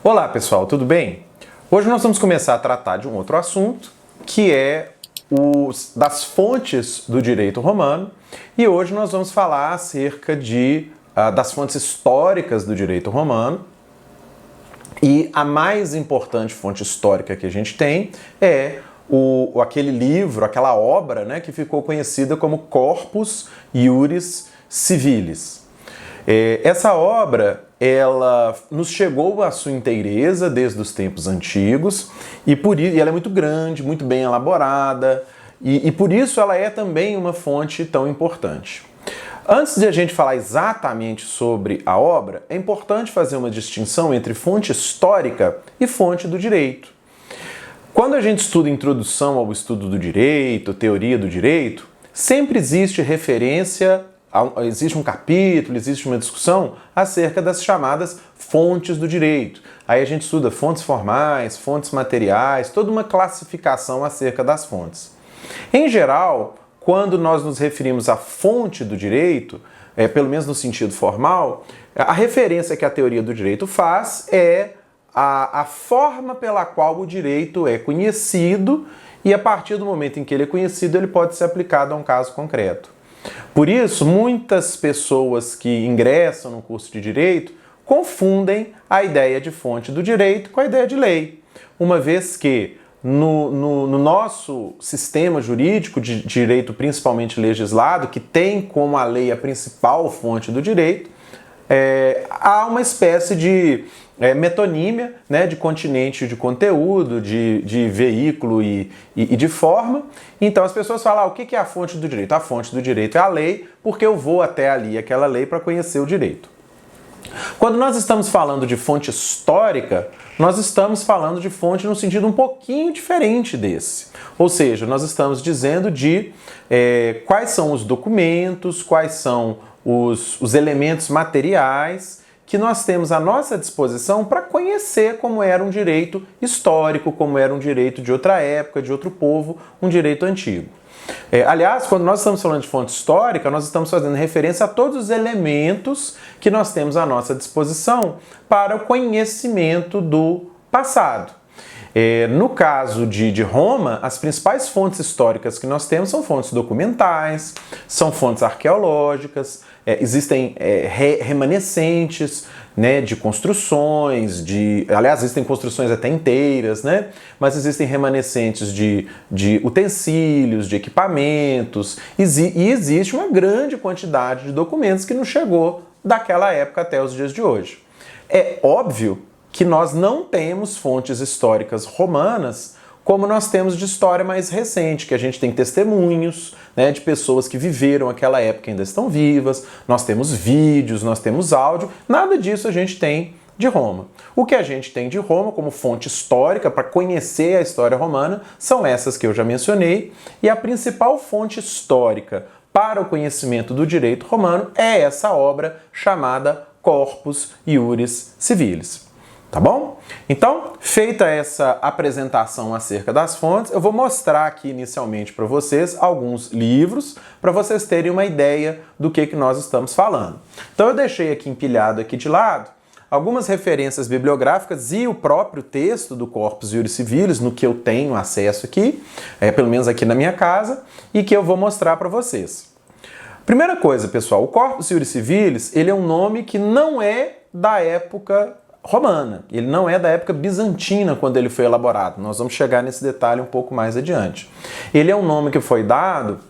Olá pessoal, tudo bem? Hoje nós vamos começar a tratar de um outro assunto, que é das fontes do direito romano, e hoje nós vamos falar acerca das fontes históricas do direito romano. E a mais importante fonte histórica que a gente tem é aquele livro, aquela obra, né, que ficou conhecida como Corpus Iuris Civilis. Essa obra, ela nos chegou à sua inteireza desde os tempos antigos e ela é muito grande, muito bem elaborada e por isso ela é também uma fonte tão importante. Antes de a gente falar exatamente sobre a obra, é importante fazer uma distinção entre fonte histórica e fonte do direito. Quando a gente estuda introdução ao estudo do direito, teoria do direito, sempre existe referência, existe um capítulo, existe uma discussão acerca das chamadas fontes do direito. Aí a gente estuda fontes formais, fontes materiais, toda uma classificação acerca das fontes. Em geral, quando nós nos referimos à fonte do direito, pelo menos no sentido formal, a referência que a teoria do direito faz é a forma pela qual o direito é conhecido e a partir do momento em que ele é conhecido, ele pode ser aplicado a um caso concreto. Por isso, muitas pessoas que ingressam no curso de direito confundem a ideia de fonte do direito com a ideia de lei, uma vez que no nosso sistema jurídico de direito principalmente legislado, que tem como a lei a principal fonte do direito, há uma espécie de metonímia, né, de continente de conteúdo, de veículo e de forma. Então as pessoas falam, o que é a fonte do direito? A fonte do direito é a lei, porque eu vou até ali, aquela lei, para conhecer o direito. Quando nós estamos falando de fonte histórica, nós estamos falando de fonte num sentido um pouquinho diferente desse. Ou seja, nós estamos dizendo de quais são os documentos, quais são os elementos materiais que nós temos à nossa disposição para conhecer como era um direito histórico, como era um direito de outra época, de outro povo, um direito antigo. Aliás, quando nós estamos falando de fonte histórica, nós estamos fazendo referência a todos os elementos que nós temos à nossa disposição para o conhecimento do passado. No caso de Roma, as principais fontes históricas que nós temos são fontes documentais, são fontes arqueológicas, existem remanescentes, né, de construções, aliás, existem construções até inteiras, né, mas existem remanescentes de utensílios, de equipamentos, e existe uma grande quantidade de documentos que nos chegou daquela época até os dias de hoje. É óbvio que nós não temos fontes históricas romanas como nós temos de história mais recente, que a gente tem testemunhos, né, de pessoas que viveram aquela época e ainda estão vivas, nós temos vídeos, nós temos áudio, nada disso a gente tem de Roma. O que a gente tem de Roma como fonte histórica para conhecer a história romana são essas que eu já mencionei, e a principal fonte histórica para o conhecimento do direito romano é essa obra chamada Corpus Iuris Civilis. Tá bom? Então, feita essa apresentação acerca das fontes, eu vou mostrar aqui inicialmente para vocês alguns livros para vocês terem uma ideia do que nós estamos falando. Então eu deixei aqui empilhado aqui de lado algumas referências bibliográficas e o próprio texto do Corpus Iuris Civilis, no que eu tenho acesso aqui, pelo menos aqui na minha casa, e que eu vou mostrar para vocês. Primeira coisa, pessoal, o Corpus Iuris Civilis, ele é um nome que não é da época romana, ele não é da época bizantina quando ele foi elaborado. Nós vamos chegar nesse detalhe um pouco mais adiante. Ele é um nome que foi dado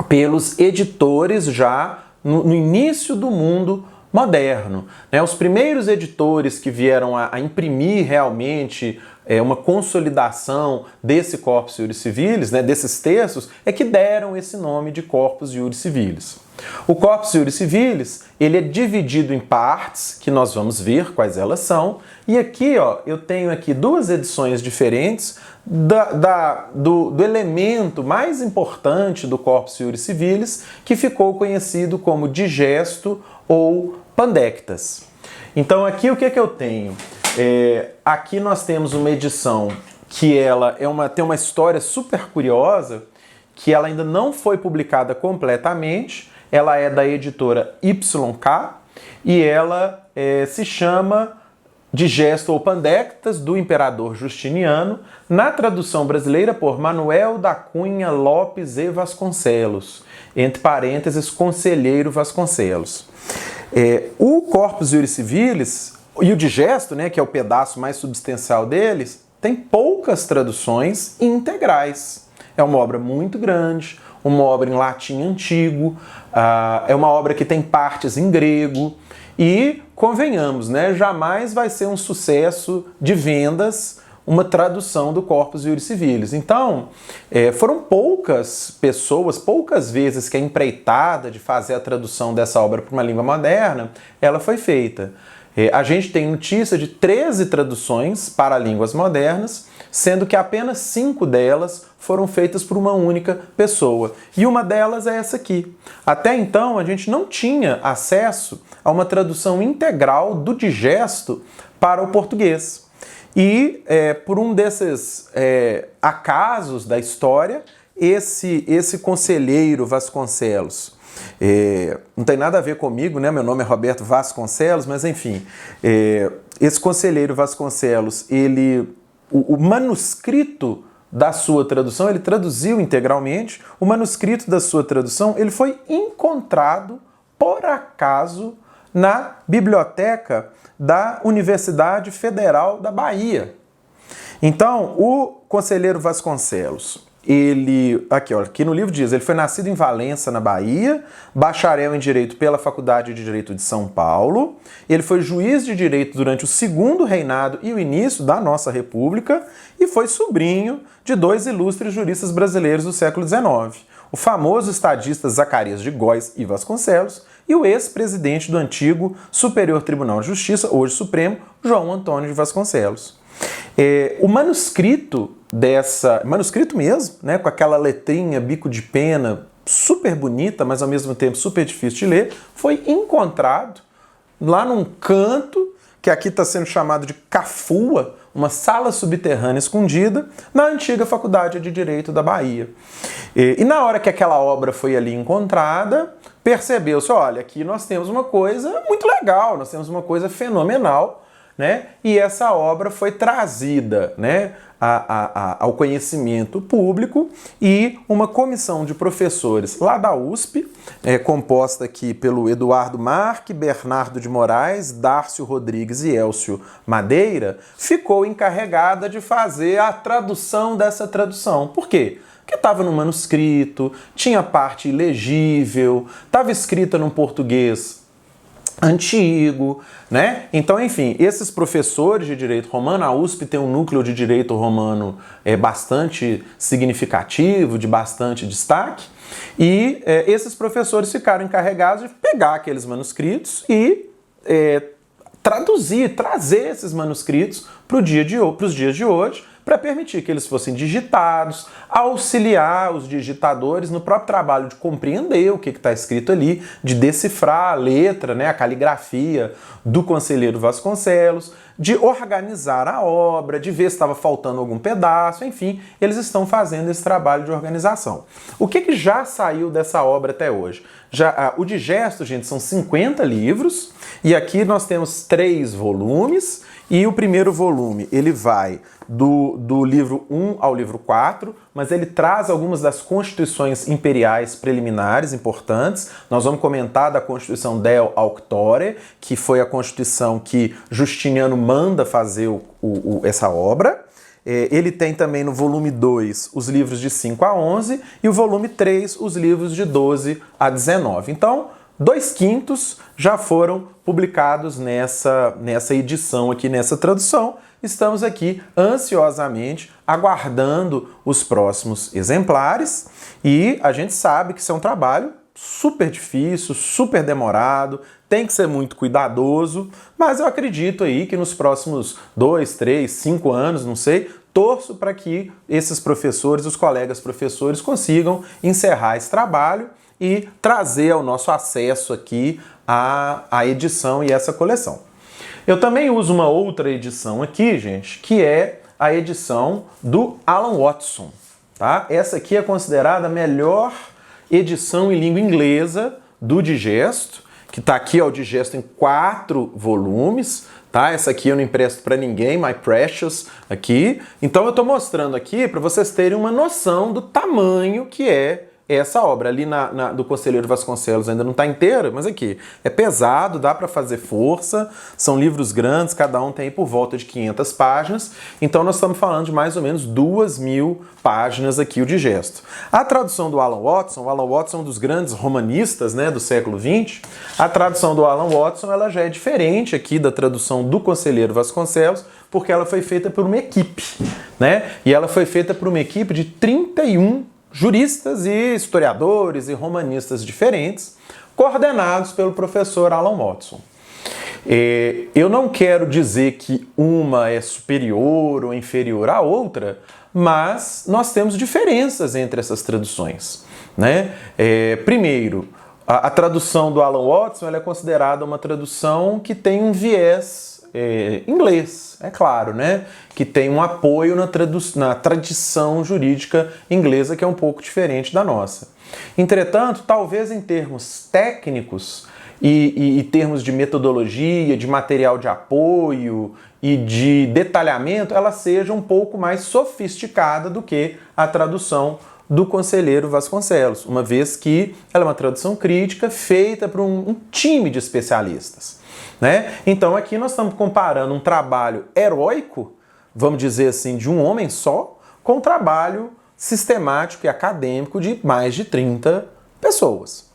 pelos editores já no início do mundo moderno, né? Os primeiros editores que vieram a imprimir realmente uma consolidação desse Corpus Iuris Civilis, né, desses textos, é que deram esse nome de Corpus Iuris Civilis. O Corpus Iuris Civilis, ele é dividido em partes, que nós vamos ver quais elas são, e aqui, ó, eu tenho aqui duas edições diferentes do elemento mais importante do Corpus Iuris Civilis, que ficou conhecido como digesto ou pandectas. Então aqui o que eu tenho? Aqui nós temos uma edição que ela tem uma história super curiosa, que ela ainda não foi publicada completamente, ela é da editora YK e ela se chama Digesto ou Pandectas, do imperador Justiniano, na tradução brasileira por Manuel da Cunha Lopes e Vasconcelos, entre parênteses, Conselheiro Vasconcelos. O Corpus Juris Civilis e o Digesto, né, que é o pedaço mais substancial deles, tem poucas traduções integrais. É uma obra muito grande, uma obra em latim antigo, é uma obra que tem partes em grego e, convenhamos, né, jamais vai ser um sucesso de vendas uma tradução do Corpus Juris Civilis. Então, foram poucas pessoas, poucas vezes que a empreitada de fazer a tradução dessa obra para uma língua moderna, ela foi feita. A gente tem notícia de 13 traduções para línguas modernas, sendo que apenas 5 delas foram feitas por uma única pessoa. E uma delas é essa aqui. Até então, a gente não tinha acesso a uma tradução integral do Digesto para o português. E, por um desses acasos da história, esse conselheiro Vasconcelos, não tem nada a ver comigo, né? Meu nome é Roberto Vasconcelos, mas enfim, esse conselheiro Vasconcelos, o manuscrito da sua tradução, ele traduziu integralmente, o manuscrito da sua tradução, ele foi encontrado, por acaso, na biblioteca da Universidade Federal da Bahia. Então, o conselheiro Vasconcelos, aqui no livro diz, ele foi nascido em Valença, na Bahia, bacharel em Direito pela Faculdade de Direito de São Paulo, ele foi juiz de Direito durante o segundo reinado e o início da nossa República e foi sobrinho de 2 ilustres juristas brasileiros do século XIX, o famoso estadista Zacarias de Góes e Vasconcelos e o ex-presidente do antigo Superior Tribunal de Justiça, hoje Supremo, João Antônio de Vasconcelos. O manuscrito manuscrito mesmo, né, com aquela letrinha, bico de pena, super bonita, mas ao mesmo tempo super difícil de ler, foi encontrado lá num canto, que aqui está sendo chamado de Cafua, uma sala subterrânea escondida, na antiga Faculdade de Direito da Bahia. E na hora que aquela obra foi ali encontrada, percebeu-se, olha, aqui nós temos uma coisa muito legal, nós temos uma coisa fenomenal, né? E essa obra foi trazida, né, ao conhecimento público e uma comissão de professores lá da USP, composta aqui pelo Eduardo Marque, Bernardo de Moraes, Dárcio Rodrigues e Elcio Madeira, ficou encarregada de fazer a tradução dessa tradução. Por quê? Porque estava no manuscrito, tinha parte ilegível, estava escrita num português antigo, né? Então, enfim, esses professores de direito romano, a USP tem um núcleo de direito romano bastante significativo, de bastante destaque, e esses professores ficaram encarregados de pegar aqueles manuscritos e trazer esses manuscritos para os dias de hoje, para permitir que eles fossem digitados, auxiliar os digitadores no próprio trabalho de compreender o que está escrito ali, de decifrar a letra, né, a caligrafia do conselheiro Vasconcelos, de organizar a obra, de ver se estava faltando algum pedaço, enfim, eles estão fazendo esse trabalho de organização. O que já saiu dessa obra até hoje? O Digesto, gente, são 50 livros, e aqui nós temos 3 volumes, e o primeiro volume, ele vai do livro 1 ao livro 4, mas ele traz algumas das constituições imperiais preliminares importantes. Nós vamos comentar da Constituição Del Auctore, que foi a Constituição que Justiniano manda fazer essa obra. Ele tem também no volume 2 os livros de 5 a 11 e o volume 3 os livros de 12 a 19. Então, 2/5 já foram publicados nessa edição aqui, nessa tradução. Estamos aqui ansiosamente aguardando os próximos exemplares e a gente sabe que isso é um trabalho super difícil, super demorado, tem que ser muito cuidadoso, mas eu acredito aí que nos próximos 2, 3, 5 anos, não sei, torço para que esses professores, os colegas professores, consigam encerrar esse trabalho e trazer ao nosso acesso aqui a edição e essa coleção. Eu também uso uma outra edição aqui, gente, que é a edição do Alan Watson, tá? Essa aqui é considerada a melhor edição em língua inglesa do Digesto, que está aqui, ó, o Digesto em 4 volumes, tá? Essa aqui eu não empresto para ninguém, My Precious aqui. Então eu estou mostrando aqui para vocês terem uma noção do tamanho que é essa obra. Ali do Conselheiro Vasconcelos ainda não está inteira, mas aqui é pesado, dá para fazer força, são livros grandes, cada um tem aí por volta de 500 páginas, então nós estamos falando de mais ou menos 2.000 páginas aqui o digesto. A tradução do Alan Watson, o Alan Watson é um dos grandes romanistas, né, do século XX, a tradução do Alan Watson ela já é diferente aqui da tradução do Conselheiro Vasconcelos, porque ela foi feita por uma equipe, né, e ela foi feita por uma equipe de 31 juristas e historiadores e romanistas diferentes, coordenados pelo professor Alan Watson. Eu não quero dizer que uma é superior ou inferior à outra, mas nós temos diferenças entre essas traduções, né? Primeiro, a tradução do Alan Watson ela é considerada uma tradução que tem um viés inglês, é claro, né? Que tem um apoio na tradição jurídica inglesa que é um pouco diferente da nossa. Entretanto, talvez em termos técnicos e termos de metodologia, de material de apoio e de detalhamento, ela seja um pouco mais sofisticada do que a tradução do Conselheiro Vasconcelos, uma vez que ela é uma tradução crítica feita por um time de especialistas, né? Então aqui nós estamos comparando um trabalho heróico, vamos dizer assim, de um homem só, com um trabalho sistemático e acadêmico de mais de 30 pessoas.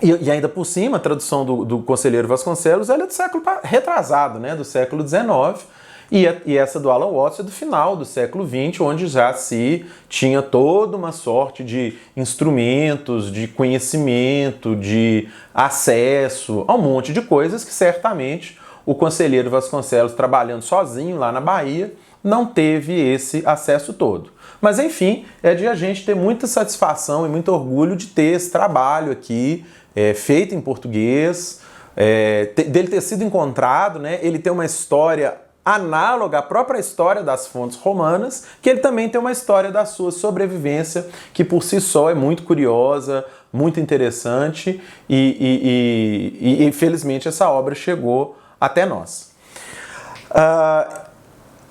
E ainda por cima, a tradução do Conselheiro Vasconcelos ela é do século retrasado, né? Do século XIX, e essa do Alan Watson é do final do século XX, onde já se tinha toda uma sorte de instrumentos, de conhecimento, de acesso a um monte de coisas que certamente o Conselheiro Vasconcelos, trabalhando sozinho lá na Bahia, não teve esse acesso todo. Mas enfim, é de a gente ter muita satisfação e muito orgulho de ter esse trabalho aqui, feito em português, dele ter sido encontrado, né? Ele tem uma história análoga à própria história das fontes romanas, que ele também tem uma história da sua sobrevivência, que por si só é muito curiosa, muito interessante, e infelizmente essa obra chegou até nós.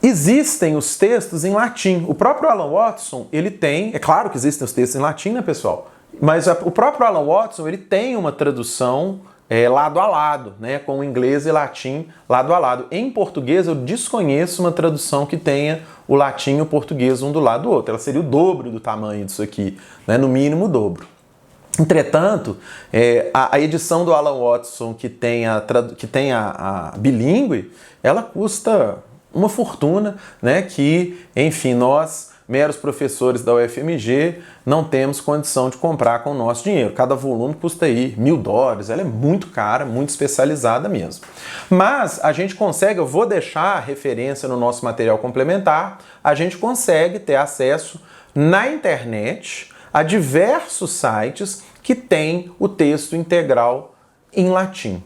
Existem os textos em latim. O próprio Alan Watson, ele tem, é claro que existem os textos em latim, né, pessoal? Mas o próprio Alan Watson, ele tem uma tradução lado a lado, né, com o inglês e latim lado a lado. Em português, eu desconheço uma tradução que tenha o latim e o português um do lado do outro. Ela seria o dobro do tamanho disso aqui, né, no mínimo o dobro. Entretanto, a edição do Alan Watson que tem a bilíngue, ela custa uma fortuna, né, que, enfim, nós, meros professores da UFMG, não temos condição de comprar com o nosso dinheiro. Cada volume custa aí $1.000, ela é muito cara, muito especializada mesmo. Mas a gente consegue, eu vou deixar a referência no nosso material complementar, a gente consegue ter acesso na internet a diversos sites que têm o texto integral em latim,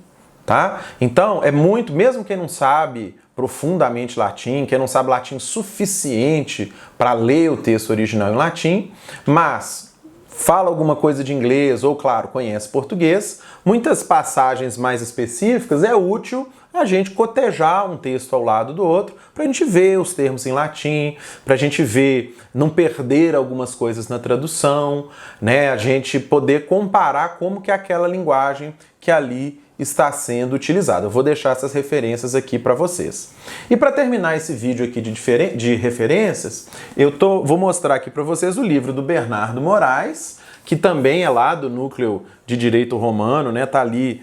tá? Então, é muito, mesmo quem não sabe profundamente latim, quem não sabe latim suficiente para ler o texto original em latim, mas fala alguma coisa de inglês ou, claro, conhece português, muitas passagens mais específicas é útil a gente cotejar um texto ao lado do outro para a gente ver os termos em latim, para a gente ver, não perder algumas coisas na tradução, né? A gente poder comparar como que é aquela linguagem que ali está sendo utilizada. Eu vou deixar essas referências aqui para vocês. E para terminar esse vídeo aqui de referências, vou mostrar aqui para vocês o livro do Bernardo Moraes, que também é lá do núcleo de Direito Romano, né? Tá ali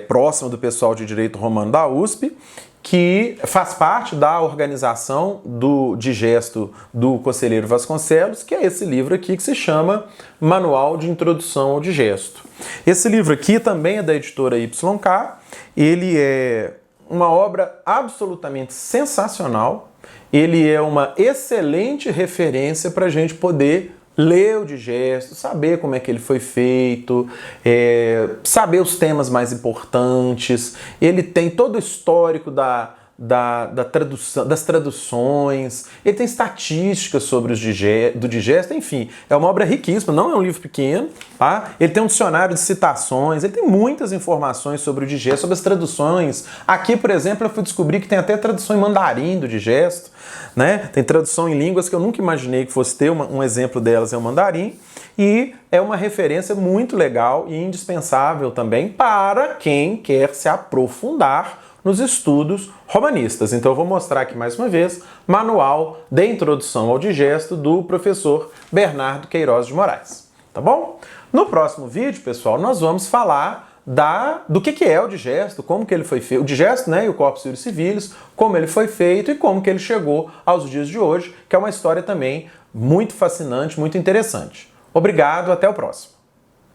próximo do pessoal de Direito Romano da USP, que faz parte da organização do digesto do Conselheiro Vasconcelos, que é esse livro aqui que se chama Manual de Introdução ao Digesto. Esse livro aqui também é da editora YK, ele é uma obra absolutamente sensacional, ele é uma excelente referência para a gente poder ler o digesto, saber como é que ele foi feito, saber os temas mais importantes. Ele tem todo o histórico das traduções, ele tem estatísticas sobre do digesto, enfim, é uma obra riquíssima, não é um livro pequeno, tá? Ele tem um dicionário de citações, ele tem muitas informações sobre o digesto, sobre as traduções. Aqui, por exemplo, eu fui descobrir que tem até tradução em mandarim do digesto, né? Tem tradução em línguas que eu nunca imaginei que fosse ter, um exemplo delas é o mandarim, e é uma referência muito legal e indispensável também para quem quer se aprofundar nos estudos romanistas. Então eu vou mostrar aqui mais uma vez Manual de Introdução ao Digesto do professor Bernardo Queiroz de Moraes. Tá bom? No próximo vídeo, pessoal, nós vamos falar do que é o digesto, como que ele foi feito, o digesto, né, e o Corpus Iuris Civilis, como ele foi feito e como que ele chegou aos dias de hoje, que é uma história também muito fascinante, muito interessante. Obrigado, até o próximo.